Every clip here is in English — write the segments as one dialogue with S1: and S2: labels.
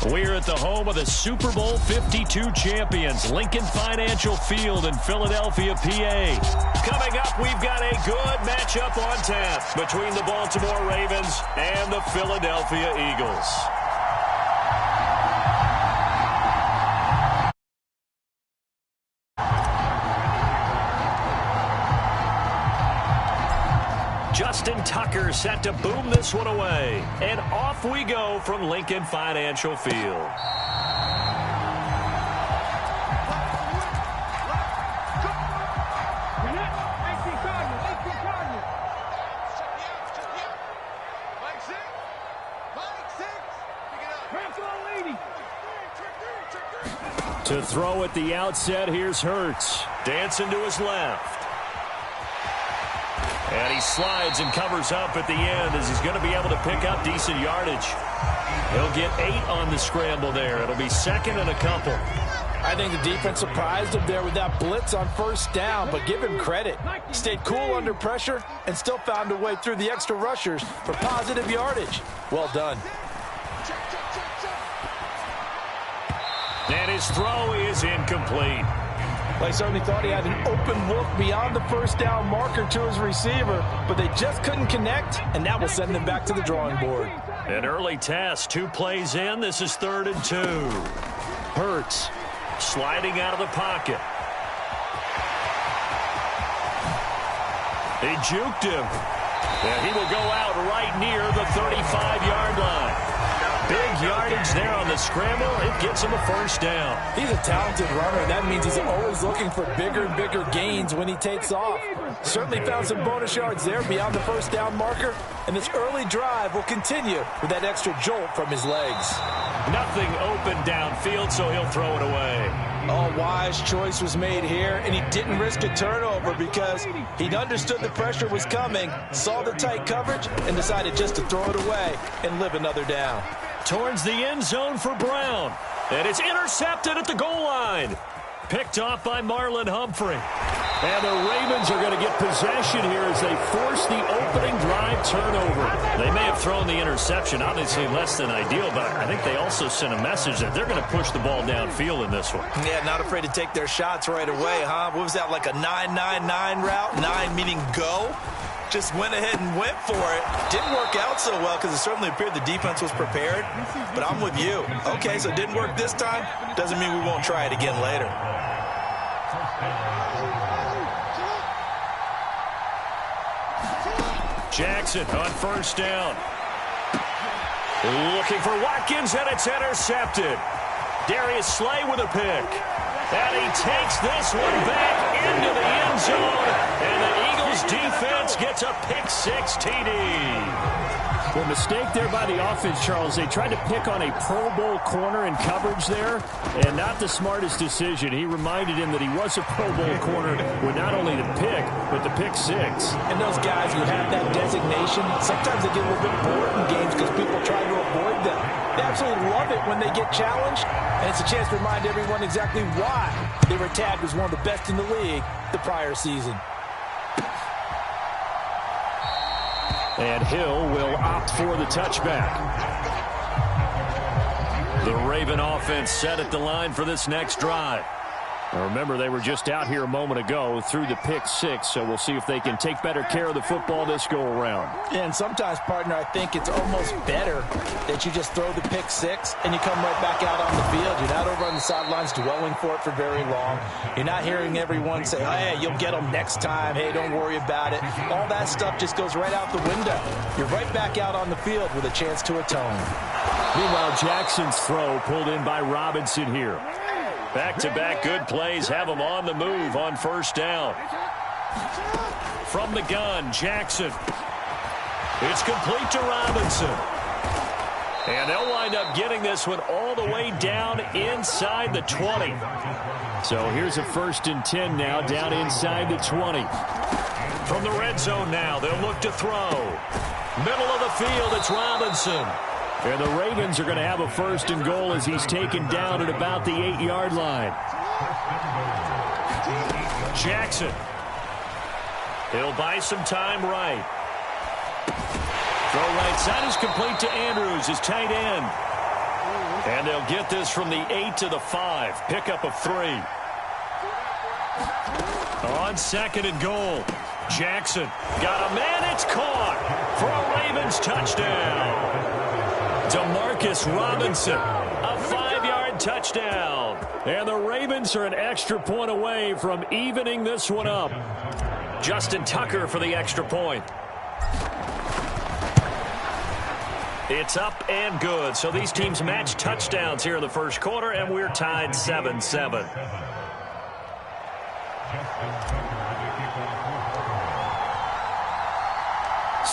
S1: We're at the home of the Super Bowl 52 champions, Lincoln Financial Field in Philadelphia, PA. Coming up, we've got a good matchup on tap between the Baltimore Ravens and the Philadelphia Eagles. Justin Tucker set to boom this one away. And off we go from Lincoln Financial Field. To throw at the outset, here's Hurts. Dancing to his left. And he slides and covers up at the end as he's going to be able to pick up decent yardage. He'll get 8 on the scramble there. It'll be second and a couple.
S2: I think the defense surprised him there with that blitz on first down, but give him credit. He stayed cool under pressure and still found a way through the extra rushers for positive yardage. Well done.
S1: And his throw is incomplete.
S2: They certainly thought he had an open look beyond the first down marker to his receiver, but they just couldn't connect, and that will send them back to the drawing board.
S1: An early test, 2 plays in. This is 3rd and 2. Hurts sliding out of the pocket. He juked him. And he will go out right near the 35-yard line. Big yardage there on the scramble. It gets him a first down.
S2: He's a talented runner. That means he's always looking for bigger and bigger gains when he takes off. Certainly found some bonus yards there beyond the first down marker. And this early drive will continue with that extra jolt from his legs.
S1: Nothing open downfield, so he'll throw it away.
S2: A wise choice was made here, and he didn't risk a turnover because he understood the pressure was coming, saw the tight coverage, and decided just to throw it away and live another down.
S1: Towards the end zone for Brown. And it's intercepted at the goal line. Picked off by Marlon Humphrey. And the Ravens are going to get possession here as they force the opening drive turnover. They may have thrown the interception, obviously less than ideal, but I think they also sent a message that they're going to push the ball downfield in this one.
S2: Yeah, not afraid to take their shots right away, huh? What was that, like a 9-9-9 route? 9 meaning go? Just went ahead and went for it. Didn't work out so well because it certainly appeared the defense was prepared. But I'm with you. Okay, so it didn't work this time. Doesn't mean we won't try it again later.
S1: Jackson on first down. Looking for Watkins, and it's intercepted. Darius Slay with a pick. And he takes this one back into the end zone. And the Eagles defense gets a pick-6 TD.
S3: Well, mistake there by the offense, Charles. They tried to pick on a Pro Bowl corner in coverage there, and not the smartest decision. He reminded him that he was a Pro Bowl corner with not only the pick, but the pick-6.
S2: And those guys who have that designation, sometimes they get a little bit bored in games because people try to avoid them. They absolutely love it when they get challenged, and it's a chance to remind everyone exactly why they were tagged as one of the best in the league the prior season.
S1: And Hill will opt for the touchback. The Raven offense set at the line for this next drive. Now remember, they were just out here a moment ago through the pick-6, so we'll see if they can take better care of the football this go-around.
S2: Yeah, and sometimes, partner, I think it's almost better that you just throw the pick-6 and you come right back out on the field. You're not over on the sidelines dwelling for it for very long. You're not hearing everyone say, oh, hey, you'll get them next time. Hey, don't worry about it. All that stuff just goes right out the window. You're right back out on the field with a chance to atone.
S1: Meanwhile, Jackson's throw pulled in by Robinson here. Back-to-back good plays have him on the move on first down. From the gun, Jackson. It's complete to Robinson. And they'll wind up getting this one all the way down inside the 20. So here's a 1st and 10 now down inside the 20. From the red zone now, they'll look to throw. Middle of the field, it's Robinson. And the Ravens are going to have a 1st and goal as he's taken down at about the 8-yard line. Jackson. He'll buy some time right. Throw right side is complete to Andrews, his tight end. And they'll get this from the 8 to the 5. Pickup of 3. On 2nd and goal. Jackson got a man. It's caught for a Ravens touchdown. Demarcus Robinson, a 5-yard touchdown. And the Ravens are an extra point away from evening this one up. Justin Tucker for the extra point. It's up and good. So these teams match touchdowns here in the first quarter, and we're tied 7-7.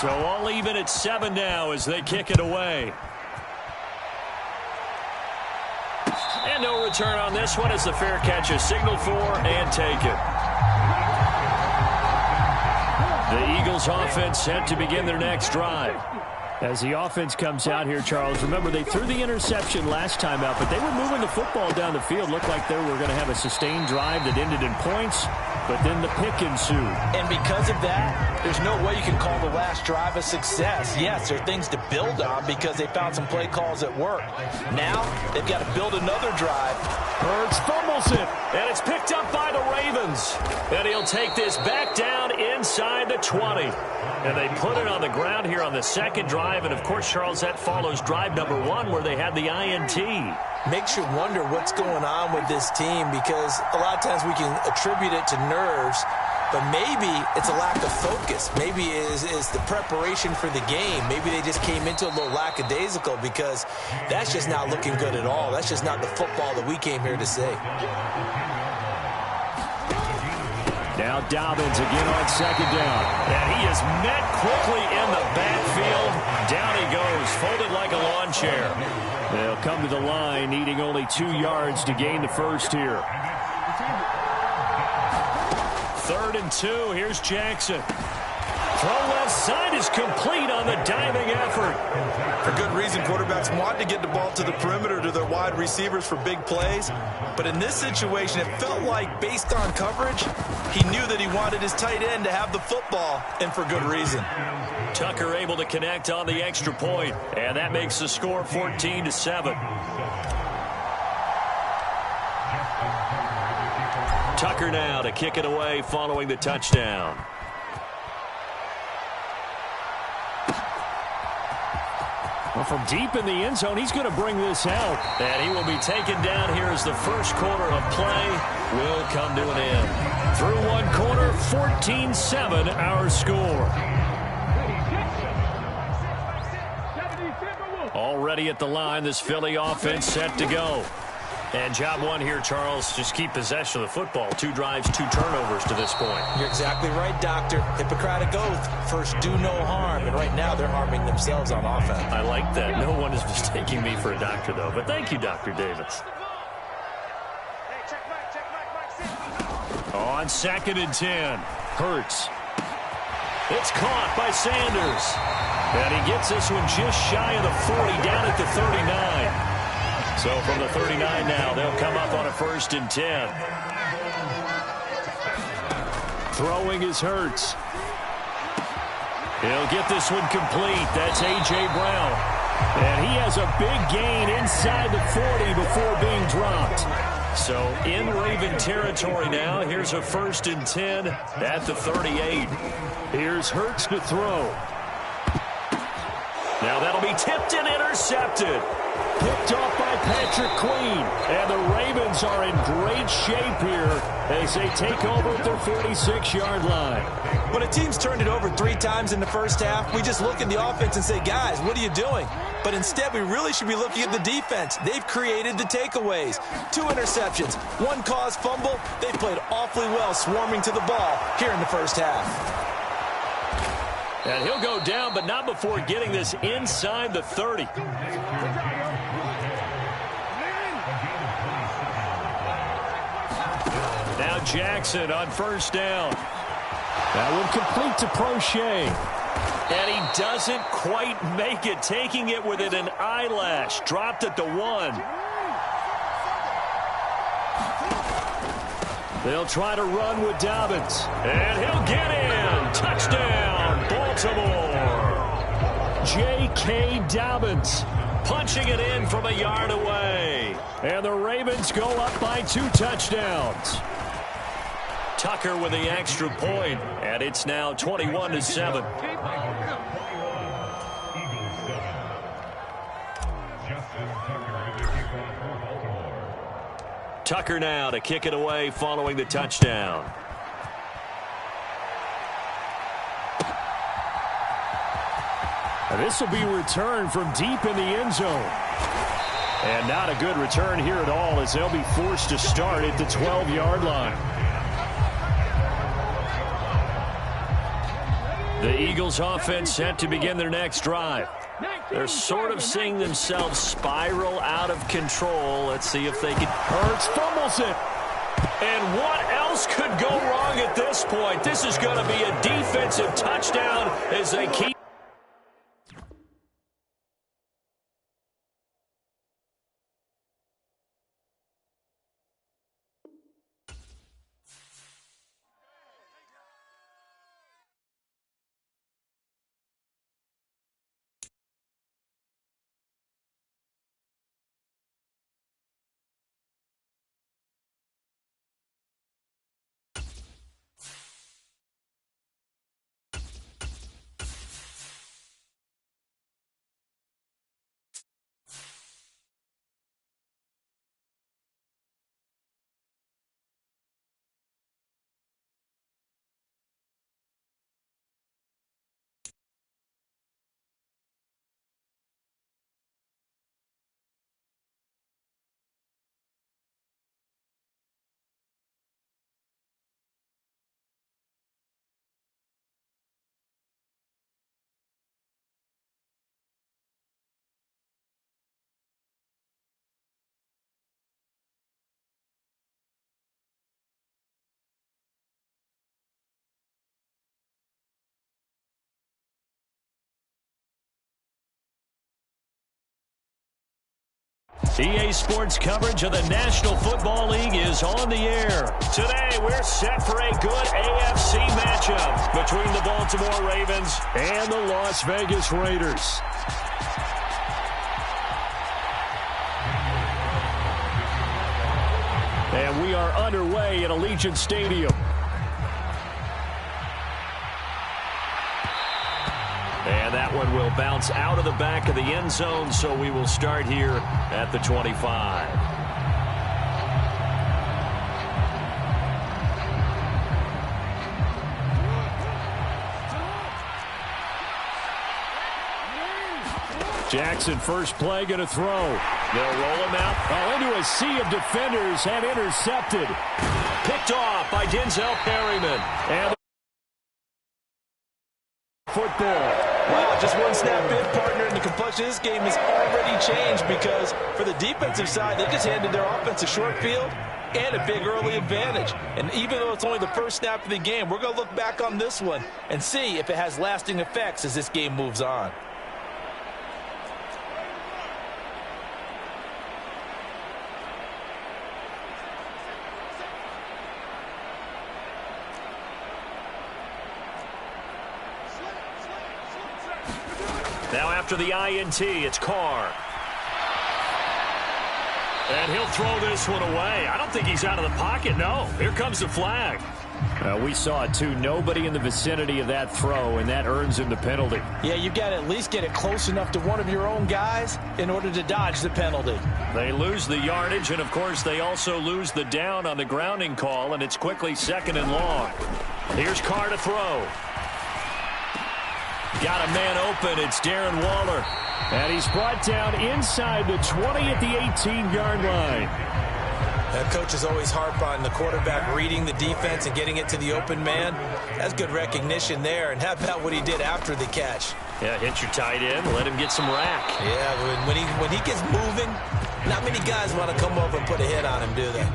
S1: So all even at 7 now as they kick it away. And no return on this one as the fair catch is signaled for and taken. The Eagles offense set to begin their next drive.
S3: As the offense comes out here, Charles, remember they threw the interception last time out, but they were moving the football down the field. Looked like they were going to have a sustained drive that ended in points, but then the pick ensued.
S2: And because of that, there's no way you can call the last drive a success. Yes, there are things to build on because they found some play calls that work. Now, they've got to build another drive.
S3: Hurts fumbles it.
S1: And it's picked up by the Ravens. And he'll take this back down inside the 20. And they put it on the ground here on the second drive. And, of course, Charles, that follows drive number 1 where they had the INT.
S2: Makes you wonder what's going on with this team because a lot of times we can attribute it to nerves, but maybe it's a lack of focus. Maybe it's the preparation for the game. Maybe they just came into a little lackadaisical because that's just not looking good at all. That's just not the football that we came here to see.
S3: Now Dobbins again on 2nd down.
S1: And he is met quickly in the backfield. Down he goes, folded like a lawn chair.
S3: They'll come to the line, needing only 2 yards to gain the first here.
S1: 3rd and 2. Here's Jackson. Throw left side is complete on the diving effort.
S4: For good reason, quarterbacks want to get the ball to the perimeter to their wide receivers for big plays. But in this situation, it felt like, based on coverage, he knew that he wanted his tight end to have the football, and for good reason.
S1: Tucker able to connect on the extra point, and that makes the score 14-7. Tucker now to kick it away following the touchdown.
S3: Well, from deep in the end zone, he's going to bring this out.
S1: And he will be taken down here as the first quarter of play will come to an end. Through one quarter, 14-7 our score. Already at the line, this Philly offense set to go. And job 1 here, Charles, just keep possession of the football. 2 drives, 2 turnovers to this point.
S2: You're exactly right, Doctor. Hippocratic oath. First, do no harm. And right now, they're harming themselves on offense.
S1: I like that. No one is mistaking me for a doctor, though. But thank you, Dr. Davis. On 2nd and 10, Hurts. It's caught by Sanders. And he gets this one just shy of the 40, down at the 39. So from the 39 now, they'll come up on a 1st and 10.
S3: Throwing is Hurts.
S1: He'll get this one complete. That's A.J. Brown.
S3: And he has a big gain inside the 40 before being dropped.
S1: So in Raven territory now. Here's a 1st and 10 at the 38.
S3: Here's Hurts to throw.
S1: Now that'll be tipped and intercepted.
S3: Picked off by Patrick Queen. And the Ravens are in great shape here as they take over at their 46-yard line.
S2: When a team's turned it over 3 times in the first half, we just look at the offense and say, guys, what are you doing? But instead, we really should be looking at the defense. They've created the takeaways. 2 interceptions, 1 caused fumble. They played awfully well swarming to the ball here in the first half.
S1: And he'll go down, but not before getting this inside the 30. Now Jackson on 1st down.
S3: That one complete to Prochet.
S1: And he doesn't quite make it, taking it within an eyelash. Dropped at the 1. They'll try to run with Dobbins. And he'll get in. Touchdown, Baltimore.
S3: J.K. Dobbins.
S1: punching it in from a yard away.
S3: And the Ravens go up by 2 touchdowns.
S1: Tucker with the extra point, and it's now 21-7. Tucker now to kick it away following the touchdown.
S3: And this will be returned from deep in the end zone. And not a good return here at all, as they'll be forced to start at the 12-yard line.
S1: The Eagles offense set to begin their next drive. They're sort of seeing themselves spiral out of control. Let's see if they can.
S3: Hurts fumbles it.
S1: And what else could go wrong at this point? This is going to be a defensive touchdown as they keep. EA Sports coverage of the National Football League is on the air. Today, we're set for a good AFC matchup between the Baltimore Ravens
S3: and the Las Vegas Raiders. And we are underway at Allegiant Stadium.
S1: And that one will bounce out of the back of the end zone, so we will start here at the 25.
S3: Jackson, first play, going to throw.
S1: They'll roll him out.
S3: Into a sea of defenders and intercepted.
S1: Picked off by Denzel Perryman.
S3: And football.
S2: Wow, just one snap in, partner, and the complexion of this game has already changed because for the defensive side, they just handed their offense a short field and a big early advantage. And even though it's only the first snap of the game, we're going to look back on this one and see if it has lasting effects as this game moves on.
S1: Now after the INT, it's Carr. And he'll throw this one away. I don't think he's out of the pocket, no. Here comes the flag.
S3: We saw it, too. Nobody in the vicinity of that throw, and that earns him the penalty.
S2: Yeah, you've got to at least get it close enough to one of your own guys in order to dodge the penalty.
S1: They lose the yardage, and, of course, they also lose the down on the grounding call, and it's quickly 2nd and long. Here's Carr to throw. Got a man open. It's Darren Waller.
S3: And he's brought down inside the 20 at the 18-yard line.
S2: That coach is always harp on the quarterback reading the defense and getting it to the open man. That's good recognition there. And how about what he did after the catch?
S1: Yeah, hit your tight end. Let him get some rack.
S2: Yeah, when he gets moving, not many guys want to come over and put a hit on him, do they?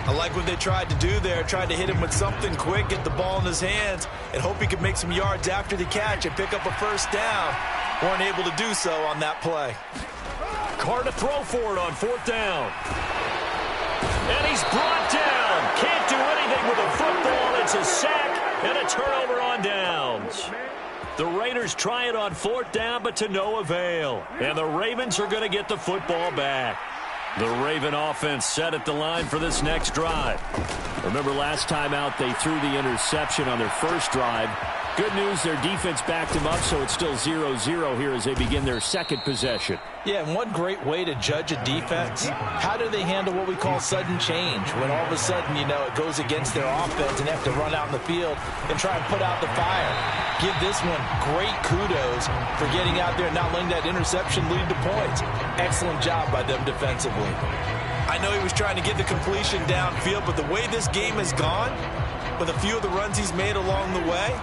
S2: I like what they tried to do there. Tried to hit him with something quick, get the ball in his hands, and hope he could make some yards after the catch and pick up a first down. Weren't able to do so on that play.
S1: Carr to throw for it on 4th down. And he's brought down. Can't do anything with a football. It's a sack and a turnover on downs. The Raiders try it on 4th down, but to no avail. And the Ravens are going to get the football back. The Raven offense set at the line for this next drive. Remember last time out they threw the interception on their first drive. Good news, their defense backed them up, so it's still 0-0 here as they begin their second possession.
S2: Yeah, and one great way to judge a defense, how do they handle what we call sudden change? When all of a sudden, you know, it goes against their offense and they have to run out in the field and try and put out the fire. Give this one great kudos for getting out there and not letting that interception lead to points. Excellent job by them defensively.
S4: I know he was trying to get the completion downfield, but the way this game has gone, with a few of the runs he's made along the way,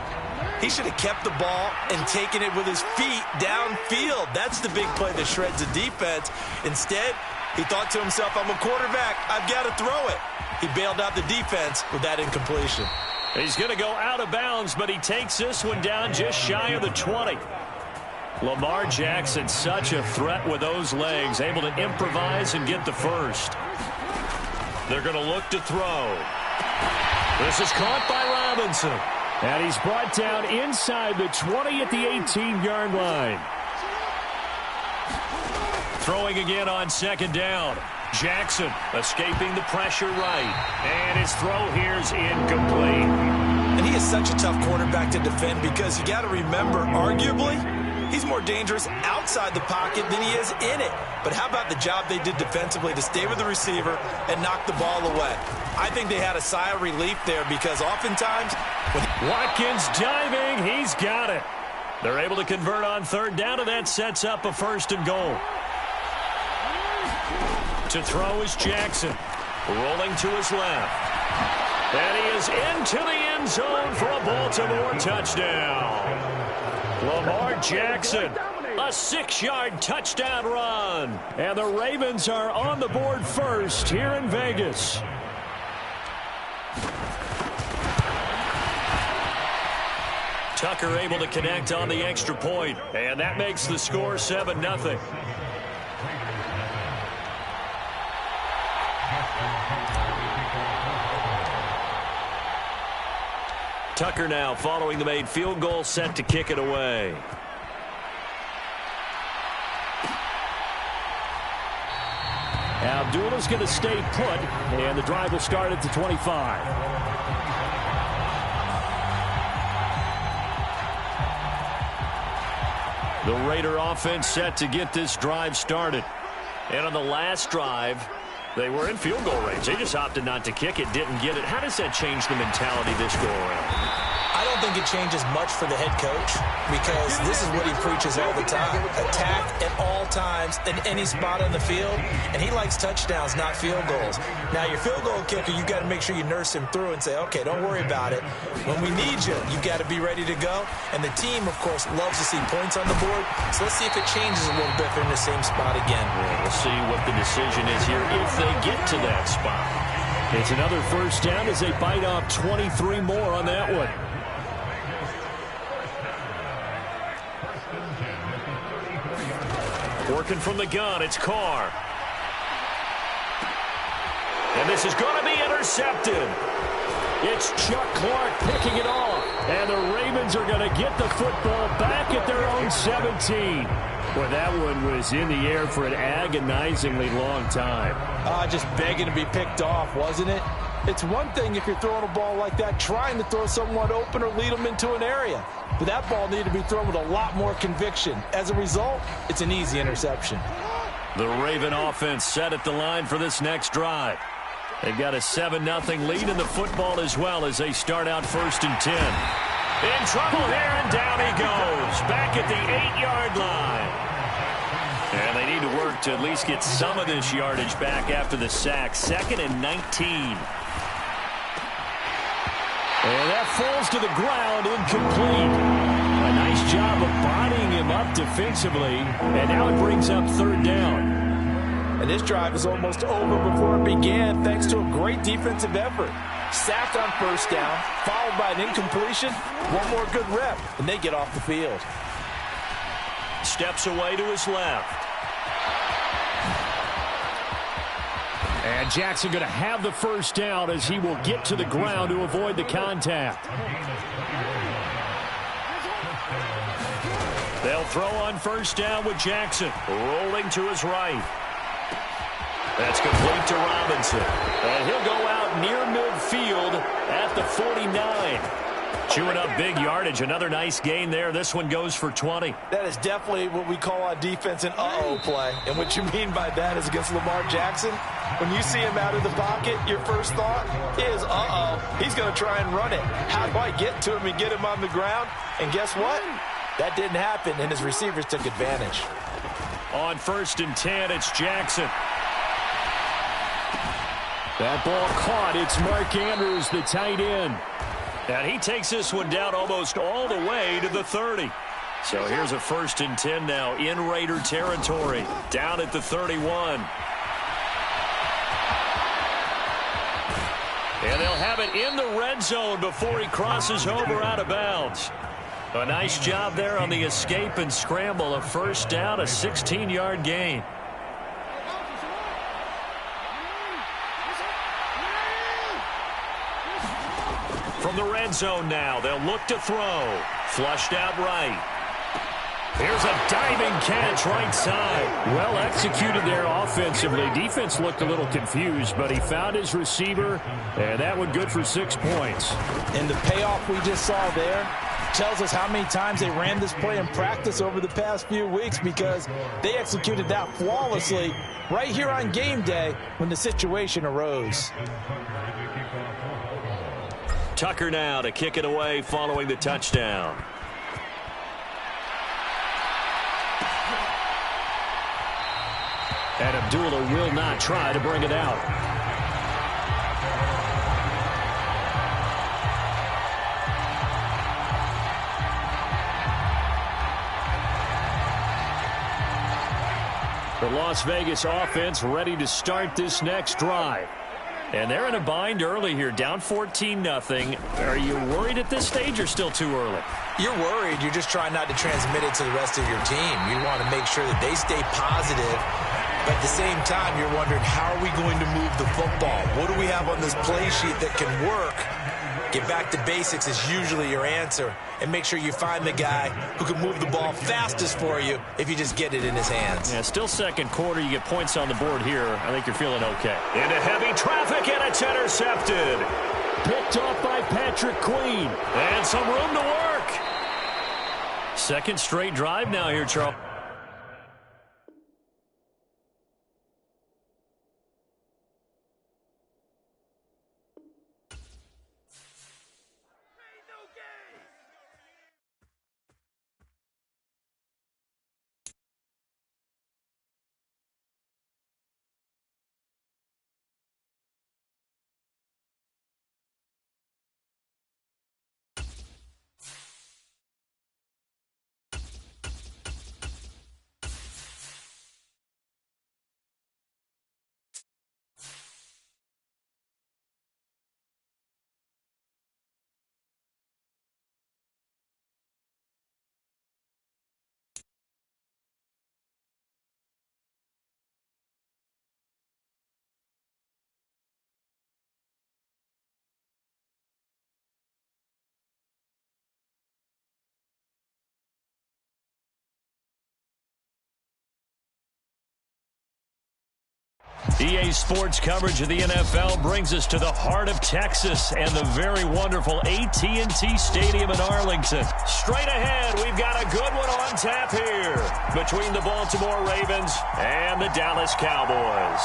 S4: he should have kept the ball and taken it with his feet downfield. That's the big play that shreds the defense. Instead, he thought to himself, I'm a quarterback, I've got to throw it. He bailed out the defense with that incompletion.
S1: He's going to go out of bounds, but he takes this one down just shy of the 20. Lamar Jackson, such a threat with those legs, able to improvise and get the first. They're going to look to throw. This is caught by Robinson.
S3: And he's brought down inside the 20 at the 18-yard line.
S1: Throwing again on 2nd down. Jackson escaping the pressure right. And his throw here's incomplete.
S4: And he is such a tough quarterback to defend because you got to remember, arguably, he's more dangerous outside the pocket than he is in it. But how about the job they did defensively to stay with the receiver and knock the ball away? I think they had a sigh of relief there because oftentimes
S1: Watkins diving. He's got it. They're able to convert on 3rd down, and that sets up a 1st and goal. To throw is Jackson. Rolling to his left. And he is into the end zone for a Baltimore touchdown. Lamar Jackson, a 6-yard touchdown run.
S3: And the Ravens are on the board first here in Vegas.
S1: Tucker able to connect on the extra point, and that makes the score 7-0. Tucker now following the made field goal, set to kick it away.
S3: Abdullah's going to stay put, and the drive will start at the 25.
S1: The Raider offense set to get this drive started. And on the last drive, they were in field goal range. They just opted not to kick it, didn't get it. How does that change the mentality this go around?
S2: I don't think it changes much for the head coach because this is what he preaches all the time. Attack at all times in any spot on the field, and he likes touchdowns, not field goals. Now, your field goal kicker, you've got to make sure you nurse him through and say, okay, don't worry about it. When we need you, you've got to be ready to go. And the team, of course, loves to see points on the board. So let's see if it changes a little bit if they're in the same spot again.
S1: Yeah, we'll see what the decision is here if they get to that spot.
S3: It's another 1st down as they bite off 23 more on that one.
S1: Working from the gun, it's Carr. And this is going to be intercepted.
S3: It's Chuck Clark picking it off. And the Ravens are going to get the football back at their own 17. Well, that one was in the air for an agonizingly long time.
S2: Just begging to be picked off, wasn't it? It's one thing if you're throwing a ball like that, trying to throw someone open or lead them into an area. But that ball needed to be thrown with a lot more conviction. As a result, it's an easy interception.
S1: The Raven offense set at the line for this next drive. They've got a 7-0 lead in the football as well as they start out 1st and 10. In trouble here, and down he goes. Back at the 8-yard line. And they need to work to at least get some of this yardage back after the sack. 2nd and 19.
S3: And that falls to the ground, incomplete. A nice job of bodying him up defensively. And now it brings up 3rd down.
S2: And this drive is almost over before it began thanks to a great defensive effort. Sacked on 1st down, followed by an incompletion. One more good rep, and they get off the field.
S1: Steps away to his left.
S3: And Jackson going to have the 1st down as he will get to the ground to avoid the contact.
S1: They'll throw on first down with Jackson. Rolling to his right. That's complete to Robinson. And he'll go out near midfield at the 49. Chewing up big yardage. Another nice gain there. This one goes for 20.
S2: That is definitely what we call on defense an uh-oh play. And what you mean by that is against Lamar Jackson, when you see him out of the pocket, your first thought is, uh-oh, he's going to try and run it. How do I get to him and get him on the ground? And guess what? That didn't happen, and his receivers took advantage.
S1: On 1st and 10, it's Jackson.
S3: That ball caught. It's Mark Andrews, the tight end.
S1: And he takes this one down almost all the way to the 30. So here's a 1st and 10 now in Raider territory. Down at the 31. And they'll have it in the red zone before he crosses over out of bounds. A nice job there on the escape and scramble. A first down, a 16-yard gain. From the red zone now, they'll look to throw. Flushed out right. Here's a diving catch right side.
S3: Well executed there offensively. Defense looked a little confused, but he found his receiver, and that one good for 6 points.
S2: And the payoff we just saw there tells us how many times they ran this play in practice over the past few weeks, because they executed that flawlessly right here on game day when the situation arose.
S1: Tucker now to kick it away following the touchdown.
S3: And Abdullah will not try to bring it out. The Las Vegas offense ready to start this next drive. And they're in a bind early here, down 14-0. Are you worried at this stage or still too early?
S2: You're worried. You're just trying not to transmit it to the rest of your team. You want to make sure that they stay positive. But at the same time, you're wondering, how are we going to move the football? What do we have on this play sheet that can work? Get back to basics is usually your answer. And make sure you find the guy who can move the ball fastest for you if you just get it in his hands.
S3: Yeah, still second quarter. You get points on the board here. I think you're feeling okay.
S1: Into heavy traffic, and it's intercepted.
S3: Picked off by Patrick Queen.
S1: And some room to work. Second straight drive now here, Charles. EA Sports coverage of the NFL brings us to the heart of Texas and the very wonderful AT&T Stadium in Arlington. Straight ahead, we've got a good one on tap here between the Baltimore Ravens and the Dallas Cowboys.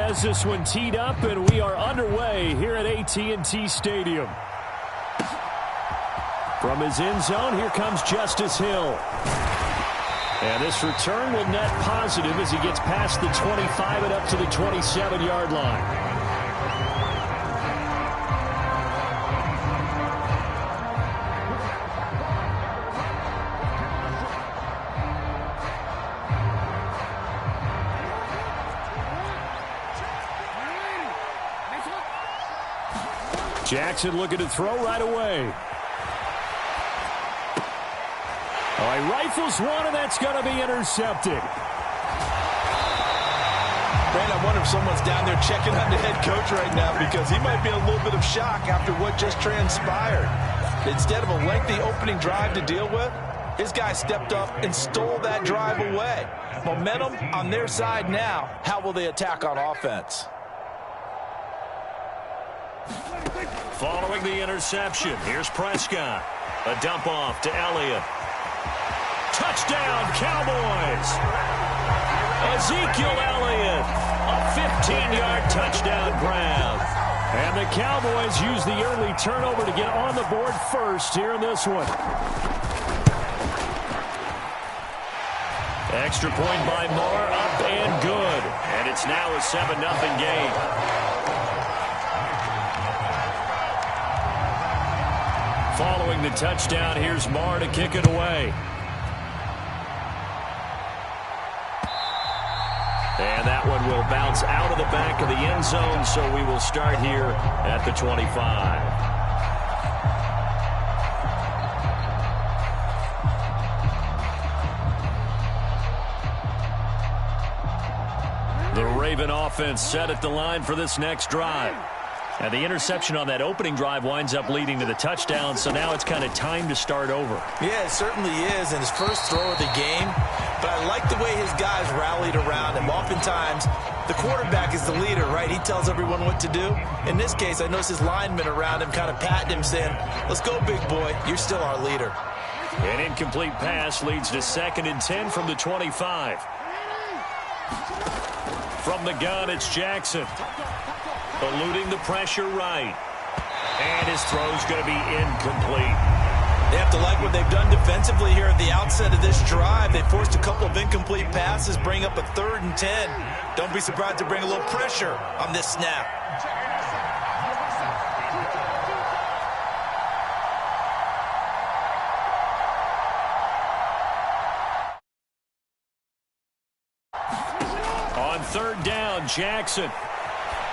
S3: Has this one teed up, and we are underway here at AT&T Stadium. From his end zone, here comes Justice Hill. And this return will net positive as he gets past the 25 and up to the 27-yard line. Jackson looking to throw right away. All right, rifles one, and that's going to be intercepted.
S4: Brandon, I wonder if someone's down there checking on the head coach right now because he might be in a little bit of shock after what just transpired. Instead of a lengthy opening drive to deal with, his guy stepped up and stole that drive away. Momentum on their side now. How will they attack on offense?
S1: Following the interception, here's Prescott. A dump off to Elliott. Touchdown, Cowboys! Ezekiel Elliott, a 15-yard touchdown grab.
S3: And the Cowboys use the early turnover to get on the board first here in this one.
S1: Extra point by Marr, up and good. And it's now a 7-0 game. Following the touchdown, here's Marr to kick it away. And that one will bounce out of the back of the end zone, so we will start here at the 25. The Raven offense set at the line for this next drive. And the interception on that opening drive winds up leading to the touchdown, so now it's kind of time to start over.
S2: Yeah, it certainly is, in his first throw of the game. But I like the way his guys rallied around him. Oftentimes, the quarterback is the leader, right? He tells everyone what to do. In this case, I noticed his linemen around him kind of patting him, saying, let's go, big boy. You're still our leader.
S1: An incomplete pass leads to 2nd and 10 from the 25. From the gun, it's Jackson. Eluding the pressure right. And his throw's going to be incomplete.
S2: They have to like what they've done defensively here at the outset of this drive. They forced a couple of incomplete passes, bring up a 3rd and 10. Don't be surprised to bring a little pressure on this snap.
S1: On 3rd down, Jackson.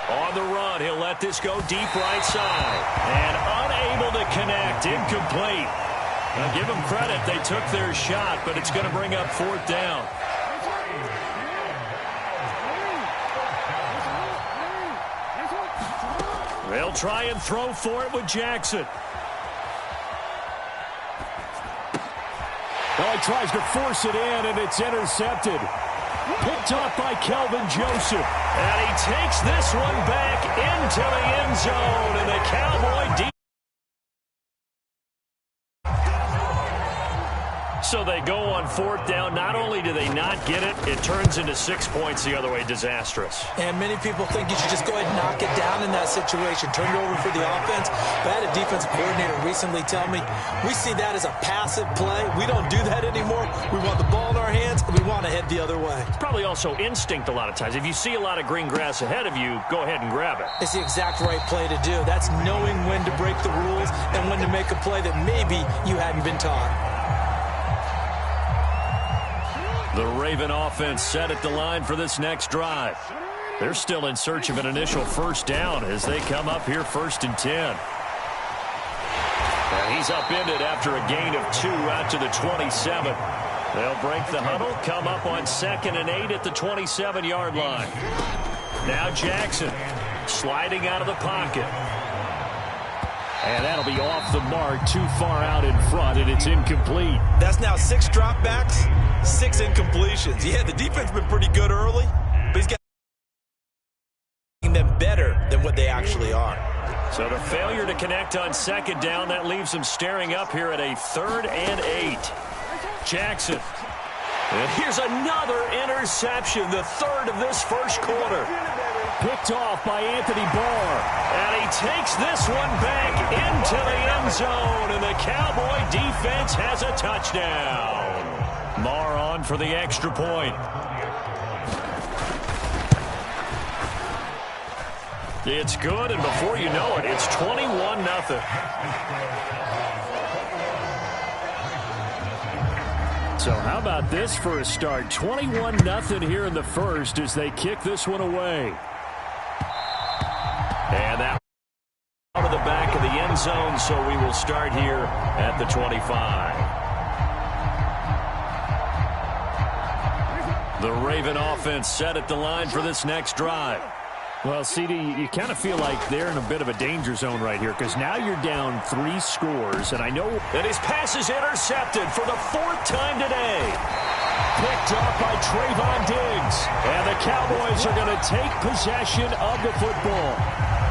S1: On the run, he'll let this go deep right side. And unable to connect, incomplete. Now give them credit, they took their shot, but it's going to bring up 4th down. They'll try and throw for it with Jackson.
S3: Well, he tries to force it in, and it's intercepted. Picked off by Kelvin Joseph.
S1: And he takes this one back into the end zone. And the Cowboy defense. So they go on 4th down. Not only do they not get it, it turns into 6 points the other way. Disastrous.
S2: And many people think you should just go ahead and knock it down in that situation. Turn it over for the offense. But I had a defensive coordinator recently tell me, we see that as a passive play. We don't do that anymore. We want the ball in our hands, and we want to head the other way.
S1: It's probably also instinct a lot of times. If you see a lot of green grass ahead of you, go ahead and grab it.
S2: It's the exact right play to do. That's knowing when to break the rules and when to make a play that maybe you hadn't been taught.
S1: The Raven offense set at the line for this next drive. They're still in search of an initial 1st down as they come up here 1st and 10. And he's upended after a gain of 2 out to the 27. They'll break the huddle, come up on 2nd and 8 at the 27-yard line. Now Jackson sliding out of the pocket.
S3: And that'll be off the mark, too far out in front, and it's incomplete.
S2: That's now 6 dropbacks, 6 incompletions. Yeah, the defense has been pretty good early, but he's got them better than what they actually are.
S1: So the failure to connect on 2nd down, that leaves them staring up here at a 3rd and 8. Jackson. And here's another interception, the 3rd of this first quarter.
S3: Picked off by Anthony Barr.
S1: And he takes this one back into the end zone, and the Cowboy defense has a touchdown. Marr on for the extra point. It's good, and before you know it, it's 21-0.
S3: So how about this for a start? 21-0 here in the first as they kick this one away.
S1: And that out of the back of the end zone, so we will start here at the 25. The Raven offense set at the line for this next drive.
S3: Well, CD, you kind of feel like they're in a bit of a danger zone right here because now you're down 3 scores, and I know...
S1: And his pass is intercepted for the 4th time today. Picked off by Trayvon Diggs. And the Cowboys are going to take possession of the football.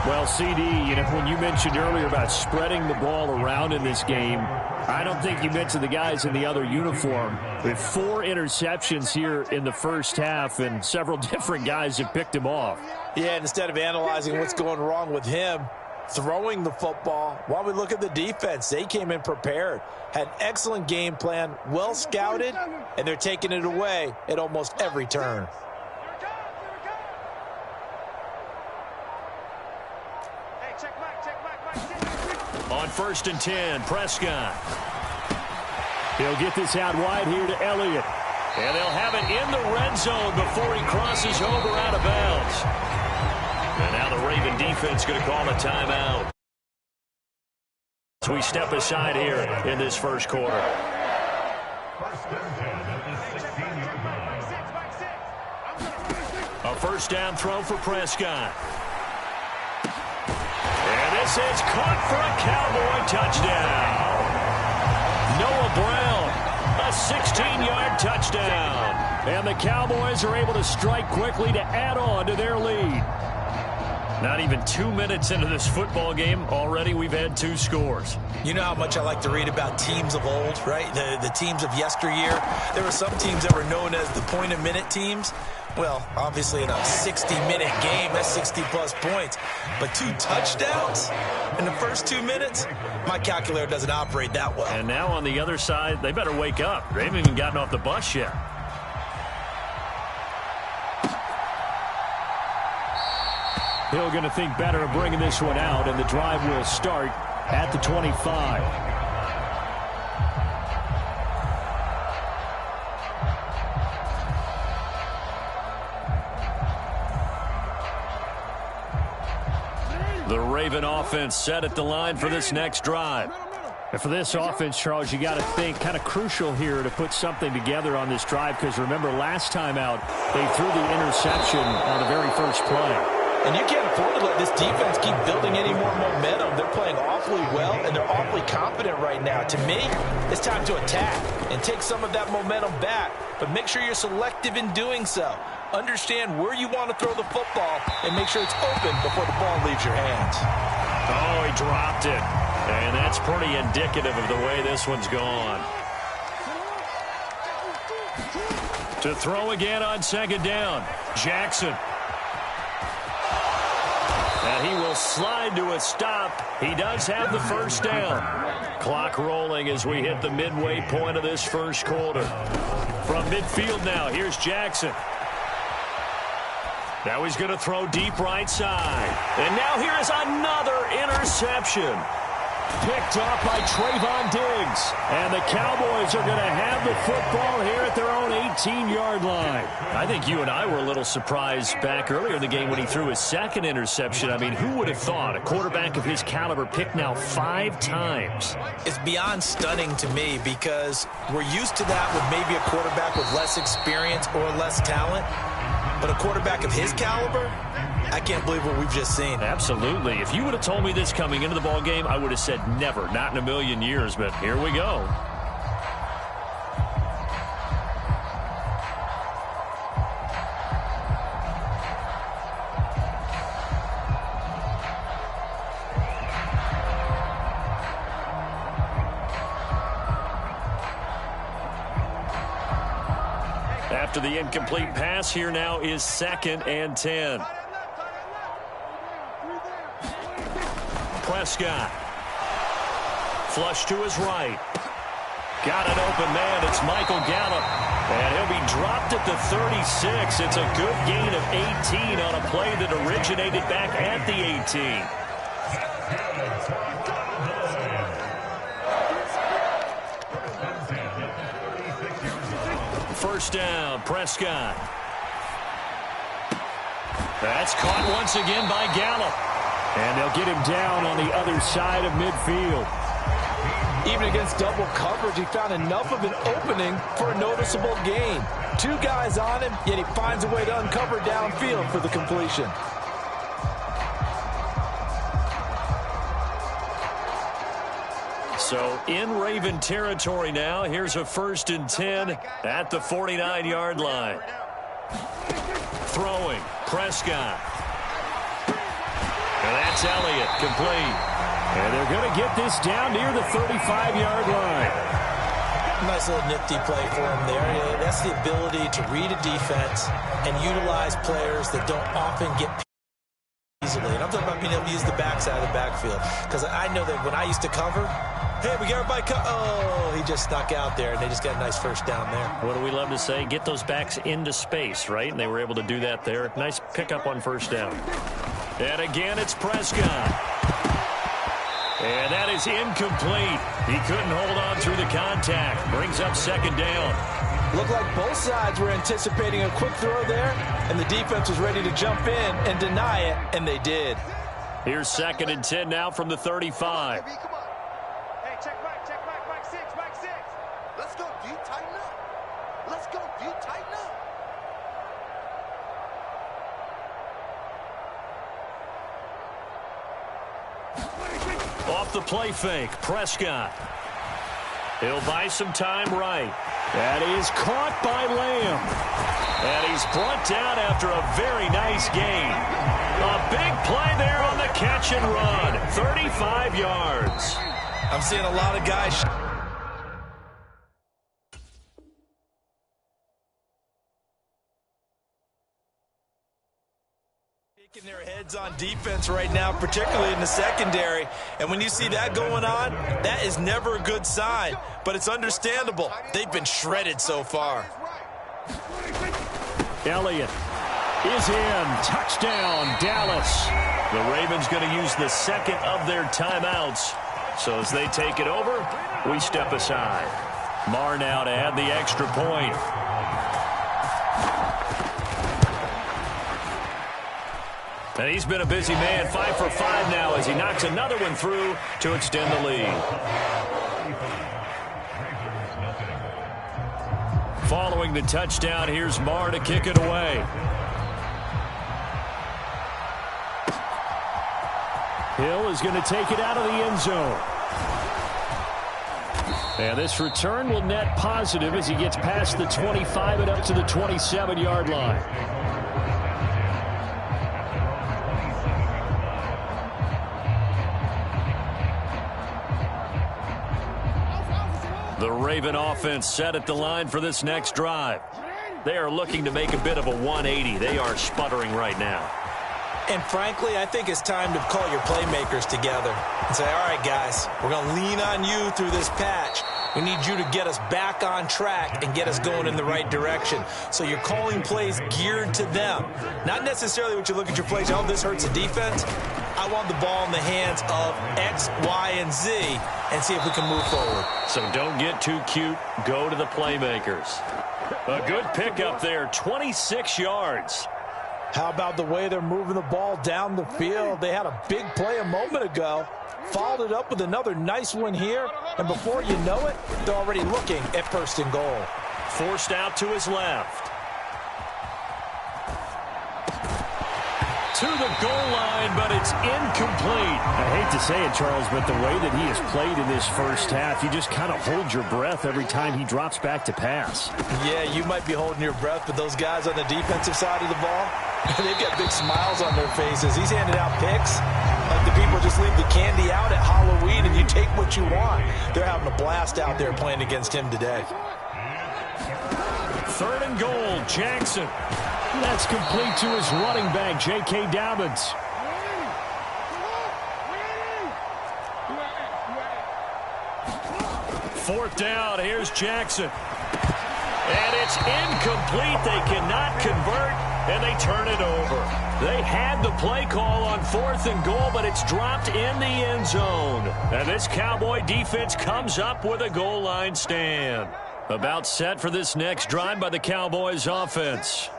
S3: Well, CD, when you mentioned earlier about spreading the ball around in this game, I don't think you mentioned the guys in the other uniform. With 4 interceptions here in the first half, and several different guys have picked him off.
S2: Yeah, instead of analyzing what's going wrong with him, throwing the football, while we look at the defense, they came in prepared, had an excellent game plan, well scouted, and they're taking it away at almost every turn.
S1: On 1st and 10, Prescott.
S3: He'll get this out wide here to Elliott.
S1: And they'll have it in the red zone before he crosses over out of bounds. And now the Raven defense going to call a timeout. So we step aside here in this first quarter. A first down throw for Prescott. And this is caught for a Cowboy touchdown. Noah Brown, a 16-yard touchdown.
S3: And the Cowboys are able to strike quickly to add on to their lead.
S1: Not even 2 minutes into this football game, already we've had 2 scores.
S2: You know how much I like to read about teams of old, right? The teams of yesteryear. There were some teams that were known as the point-a-minute teams. Well, obviously in a 60-minute game, that's 60-plus points. But 2 touchdowns in the first 2 minutes? My calculator doesn't operate that well.
S1: And now on the other side, they better wake up. They haven't even gotten off the bus yet.
S3: Hill going to think better of bringing this one out, and the drive will start at the 25.
S1: The Raven offense set at the line for this next drive.
S3: And for this offense, Charles, you got to think kind of crucial here to put something together on this drive, because remember last time out they threw the interception on the very first play.
S2: And you can't afford to let this defense keep building any more momentum. They're playing awfully well, and they're awfully confident right now. To me, it's time to attack and take some of that momentum back. But make sure you're selective in doing so. Understand where you want to throw the football and make sure it's open before the ball leaves your hands.
S1: Oh, he dropped it. And that's pretty indicative of the way this one's gone. To throw again on 2nd down, Jackson. And he will slide to a stop. He does have the first down. Clock rolling as we hit the midway point of this first quarter. From midfield now, here's Jackson. Now he's going to throw deep right side. And now here is another interception.
S3: Picked off by Trayvon Diggs. And the Cowboys are going to have the football here at their own 18-yard line.
S1: I think you and I were a little surprised back earlier in the game when he threw his 2nd interception. I mean, who would have thought a quarterback of his caliber picked now 5 times?
S2: It's beyond stunning to me because we're used to that with maybe a quarterback with less experience or less talent. But a quarterback of his caliber, I can't believe what we've just seen.
S1: Absolutely. If you would have told me this coming into the ball game, I would have said never, not in a million years. But here we go. After the incomplete pass, here now is 2nd and 10. Prescott. Flush to his right. Got an open man. It's Michael Gallup. And he'll be dropped at the 36. It's a good gain of 18 on a play that originated back at the 18. First down, Prescott. That's caught once again by Gallup.
S3: And they'll get him down on the other side of midfield.
S2: Even against double coverage, he found enough of an opening for a noticeable gain. 2 guys on him, yet he finds a way to uncover downfield for the completion.
S1: So in Raven territory now. Here's a 1st and 10 at the 49-yard line. Throwing, Prescott. And that's Elliott, complete.
S3: And they're going to get this down near the 35-yard line.
S2: Nice little nifty play for him there. That's the ability to read a defense and utilize players that don't often get easily. And I'm talking about being able to use the backside of the backfield. Because I know that when I used to cover, hey, we got everybody oh, he just snuck out there, and they just got a nice 1st down there.
S1: What do we love to say? Get those backs into space, right? And they were able to do that there. Nice pickup on 1st down. And again, it's Prescott. And that is incomplete. He couldn't hold on through the contact. Brings up 2nd down.
S2: Looked like both sides were anticipating a quick throw there, and the defense was ready to jump in and deny it, and they did.
S1: Here's 2nd and 10 now from the 35.
S5: Hey, check back 6. Let's go, D, tighten up. Let's go, D, tighten up.
S1: Off the play fake, Prescott. He'll buy some time right.
S3: That is caught by Lamb.
S1: And he's brought down after a very nice gain. A big play there on the catch and run. 35 yards.
S4: I'm seeing a lot of guys shaking their heads on defense right now, particularly in the secondary. And when you see that going on, that is never a good sign. But it's understandable. They've been shredded so far.
S3: Elliott is in. Touchdown, Dallas.
S1: The Ravens going to use the 2nd of their timeouts. So as they take it over, we step aside. Marr now to add the extra point. And he's been a busy man, 5 for 5 now as he knocks another one through to extend the lead. Following the touchdown, here's Marr to kick it away.
S3: Hill is going to take it out of the end zone. And this return will net positive as he gets past the 25 and up to the 27-yard line.
S1: The Raven offense set at the line for this next drive. They are looking to make a bit of a 180. They are sputtering right now.
S2: And frankly, I think it's time to call your playmakers together and say, all right, guys, we're going to lean on you through this patch. We need you to get us back on track and get us going in the right direction. So you're calling plays geared to them. Not necessarily what you look at your plays, oh, this hurts the defense. I want the ball in the hands of X, Y, and Z and see if we can move forward.
S1: So don't get too cute. Go to the playmakers. A good pickup there, 26 yards.
S2: How about the way they're moving the ball down the field? They had a big play a moment ago. Followed it up with another nice one here. And before you know it, they're already looking at 1st and goal.
S1: Forced out to his left. To the goal line, but it's incomplete.
S3: I hate to say it, Charles, but the way that he has played in this first half, you just kind of hold your breath every time he drops back to pass.
S2: Yeah, you might be holding your breath, but those guys on the defensive side of the ball, they've got big smiles on their faces. He's handing out picks like the people just leave the candy out at Halloween and you take what you want. They're having a blast out there playing against him today.
S1: 3rd and goal, Jackson.
S3: That's complete to his running back, J.K. Dobbins.
S1: 4th down, here's Jackson. And it's incomplete. They cannot convert, and they turn it over. They had the play call on 4th and goal, but it's dropped in the end zone. And this Cowboy defense comes up with a goal line stand. About set for this next drive by the Cowboys offense.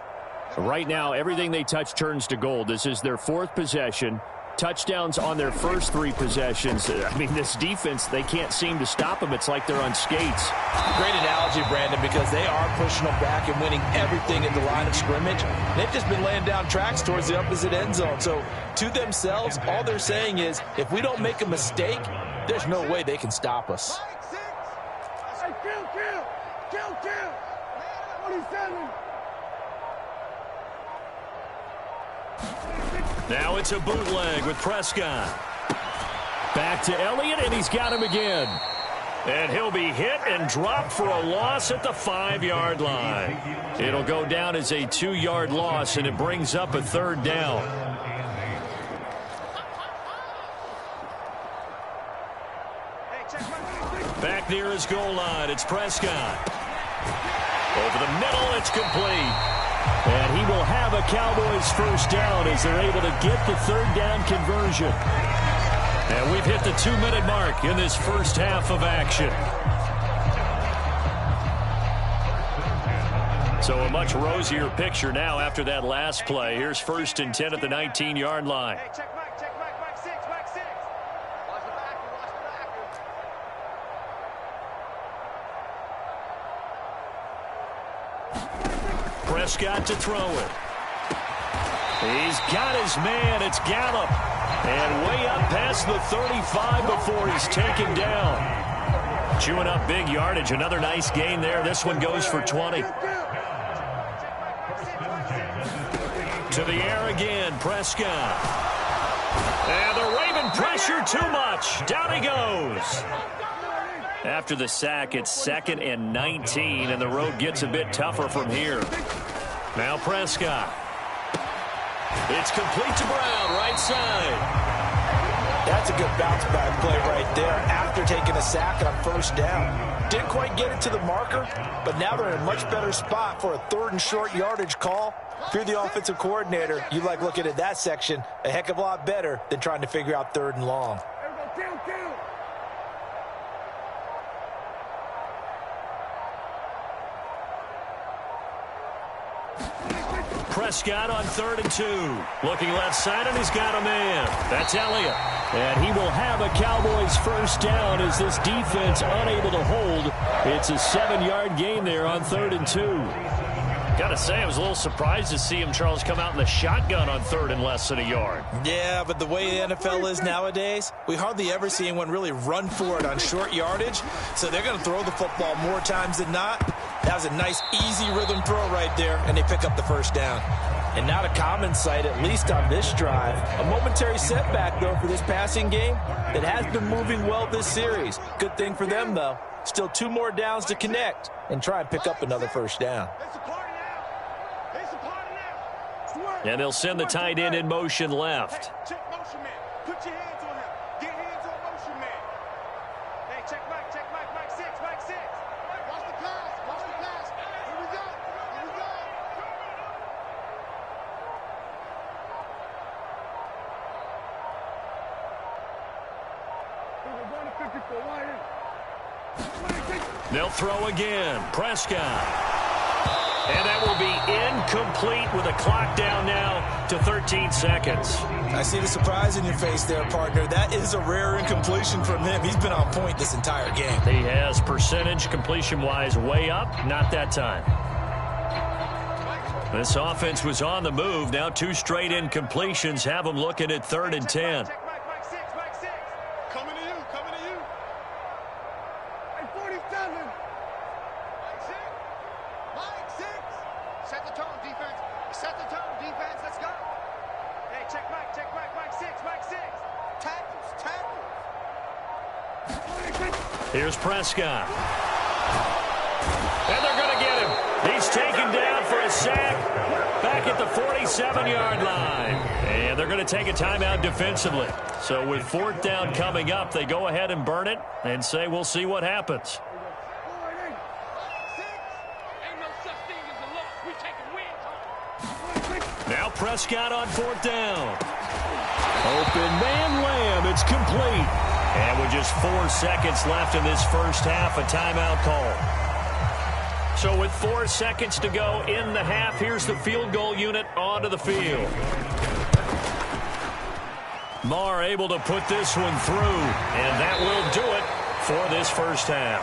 S3: Right now, everything they touch turns to gold. This is their 4th possession. touchdowns on their first 3 possessions. I mean, this defense, they can't seem to stop them. It's like they're on skates.
S2: Great analogy, Brandon, because they are pushing them back and winning everything at the line of scrimmage. They've just been laying down tracks towards the opposite end zone. So to themselves, all they're saying is, if we don't make a mistake, there's no way they can stop us.
S5: Kill. 27.
S1: Now it's a bootleg with Prescott.
S3: Back to Elliott, and he's got him again.
S1: And he'll be hit and dropped for a loss at the 5-yard line. It'll go down as a 2-yard loss, and it brings up a 3rd down. Back near his goal line, it's Prescott. Over the middle, it's complete.
S3: And he will have a Cowboys first down as they're able to get the 3rd down conversion.
S1: And we've hit the 2-minute mark in this first half of action. So a much rosier picture now after that last play. Here's 1st and 10 at the 19-yard line.
S5: Hey, check Mike, Mike 6. Watch the back.
S1: Prescott to throw it. He's got his man. It's Gallup. And way up past the 35 before he's taken down. Chewing up big yardage. Another nice gain there. This one goes for 20. To the air again, Prescott. And the Raven pressure too much. Down he goes. After the sack, it's 2nd and 19, and the road gets a bit tougher from here. Now Prescott. It's complete to Brown, right side.
S2: That's a good bounce-back play right there after taking a sack on 1st down. Didn't quite get it to the marker, but now they're in a much better spot for a 3rd and short yardage call. If you're the offensive coordinator, you like looking at that section a heck of a lot better than trying to figure out 3rd and long.
S1: Prescott on 3rd and 2. Looking left side, and he's got a man. That's Elliott.
S3: And he will have a Cowboys first down as this defense unable to hold. It's a 7-yard gain there on 3rd and 2.
S1: Gotta say, I was a little surprised to see him, Charles, come out in the shotgun on 3rd and less than a yard.
S2: Yeah, but the way the NFL is nowadays, we hardly ever see anyone really run for it on short yardage. So they're going to throw the football more times than not. That was a nice, easy rhythm throw right there, and they pick up the first down. And not a common sight, at least on this drive. A momentary setback, though, for this passing game that has been moving well this series. Good thing for them, though. Still 2 more downs to connect and try and pick up another first down.
S1: And they'll send the tight end in motion left.
S5: Check motion man. Put your hands on him. Get hands on motion man. Hey, check Mike 6. Watch the pass. Here we go.
S1: They'll throw again. Prescott. And that will be incomplete with a clock down now to 13 seconds.
S2: I see the surprise in your face there, partner. That is a rare incompletion from him. He's been on point this entire game.
S1: He has percentage completion-wise way up. Not that time. This offense was on the move. Now 2 straight incompletions have them looking at 3rd and 10.
S5: Check Mike 6. Coming to you. Hey, 47. Mike 6. Set the tone, defense. Let's go. Hey, check Mike 6. Tackles.
S1: Here's Prescott. And they're going to get him. He's taken down for a sack back at the 47-yard line. And they're going to take a timeout defensively. So with 4th down coming up, they go ahead and burn it and say we'll see what happens. Now Prescott on 4th down.
S3: Open man Lamb. It's complete.
S1: And with just 4 seconds left in this first half, a timeout call. So with 4 seconds to go in the half, here's the field goal unit onto the field. Marr able to put this one through, and that will do it for this first half.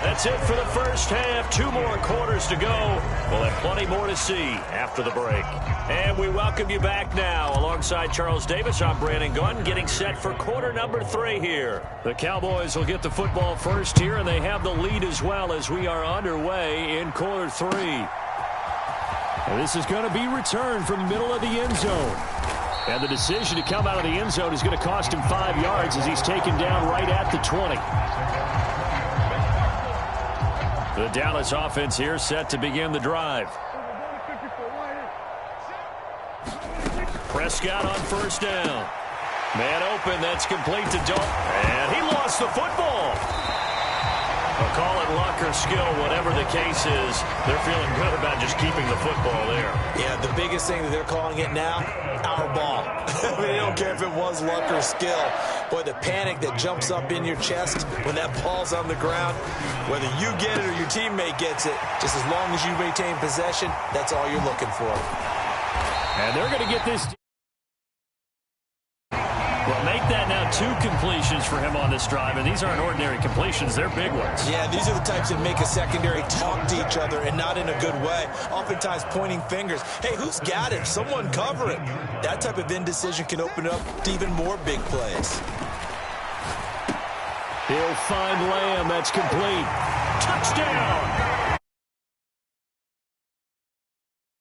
S1: That's it for the first half. 2 more quarters to go. We'll have plenty more to see after the break. And we welcome you back now. Alongside Charles Davis, I'm Brandon Gunn, getting set for quarter number 3 here. The Cowboys will get the football first here, and they have the lead as well as we are underway in quarter 3.
S3: And this is going to be returned from the middle of the end zone. And the decision to come out of the end zone is going to cost him 5 yards as he's taken down right at the 20. The Dallas offense here set to begin the drive. Prescott on first down. Man open, that's complete to Dalton. And he lost the football. I'll call it luck or skill, whatever the case is. They're feeling good about just keeping the football there.
S2: Yeah, the biggest thing that they're calling it now, our ball. I mean, they don't care if it was luck or skill. Boy, the panic that jumps up in your chest when that ball's on the ground, whether you get it or your teammate gets it, just as long as you retain possession, that's all you're looking for.
S3: And they're going to get this. Well, make that now 2 completions for him on this drive, and these aren't ordinary completions. They're big ones.
S2: Yeah, these are the types that make a secondary talk to each other, and not in a good way. Oftentimes pointing fingers. Hey, who's got it? Someone cover it. That type of indecision can open up to even more big plays.
S3: He'll find Lamb. That's complete. Touchdown!